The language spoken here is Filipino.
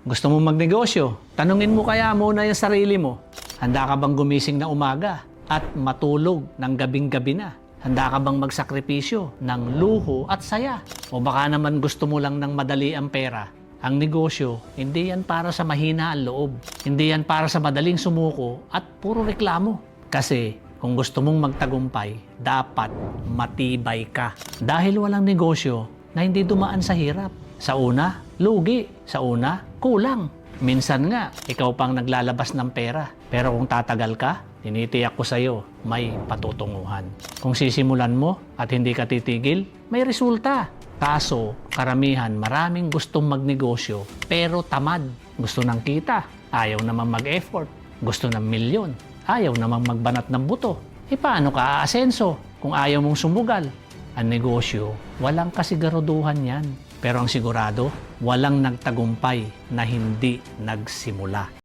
Gusto mo magnegosyo? Tanungin mo kaya muna yung sarili mo. Handa ka bang gumising na umaga at matulog ng gabing-gabi na? Handa ka bang magsakripisyo ng luho at saya? O baka naman gusto mo lang ng madali ang pera? Ang negosyo, hindi yan para sa mahina ang loob. Hindi yan para sa madaling sumuko at puro reklamo. Kasi kung gusto mong magtagumpay, dapat matibay ka. Dahil walang negosyo na hindi dumaan sa hirap. Sa una, lugi. Sa una, kulang. Minsan nga, ikaw pang naglalabas ng pera. Pero kung tatagal ka, tinitiyak ko sa'yo, may patutunguhan. Kung sisimulan mo at hindi ka titigil, may resulta. Kaso, karamihan, maraming gustong magnegosyo, pero tamad. Gusto ng kita, ayaw namang mag-effort. Gusto ng milyon, ayaw namang magbanat ng buto. E paano ka aasenso kung ayaw mong sumugal? Ang negosyo, walang kasiguraduhan yan. Pero ang sigurado, walang nagtagumpay na hindi nagsimula.